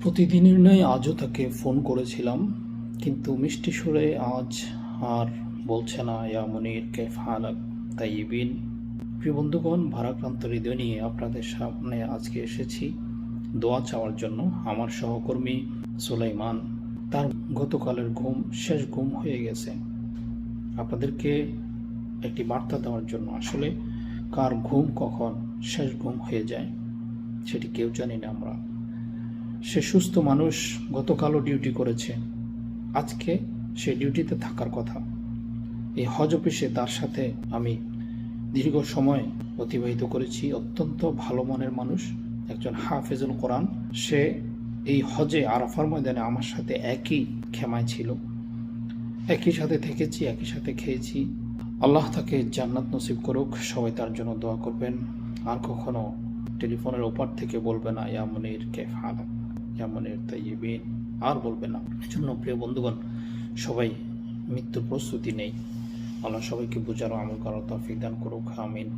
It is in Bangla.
প্রতিদিনের ন্যায় আজও তাকে ফোন করেছিলাম, কিন্তু মিষ্টি সুরে আজ আর বলছে না ইয়া মুনির কেফ হালাক তাইয়িবিন। প্রিয় বন্ধুগণ, ভারাক্রান্ত হৃদয় নিয়ে আপনাদের সামনে আজকে এসেছি দোয়া চাওয়ার জন্য। আমার সহকর্মী সুলাইমান, তার গতকালের শেষ ঘুম হয়ে গেছে। আপনাদেরকে একটি বার্তা দেওয়ার জন্য। আসলে কার ঘুম কখন শেষ ঘুম হয়ে যায় সেটি কেউ জানি না আমরা। সে সুস্থ মানুষ, গতকালও ডিউটি করেছে, আজকে সে ডিউটিতে থাকার কথা। এই হজ অফিসে তার সাথে আমি দীর্ঘ সময় অতিবাহিত করেছি। অত্যন্ত ভালো মনের মানুষ, একজন হাফেজুল কোরআন। সে এই হজে আরাফার ময়দানে আমার সাথে একই খেমায় ছিল, একই সাথে থেকেছি, একই সাথে খেয়েছি। আল্লাহ তাকে জান্নাত নসিব করুক। সবাই তার জন্য দোয়া করবেন। আর কখনো টেলিফোনের ওপার থেকে বলবে না ইয়া মুনির কেফ হালাক, ইয়া মুনির তাইয়িবিন, আর বলবে না। এজন্য প্রিয় বন্ধুগণ, সবাই মৃত্যুর প্রস্তুতি নেই। আল্লাহ সবাইকে বুঝার ও আমল করার তৌফিক দান করুক। আমিন।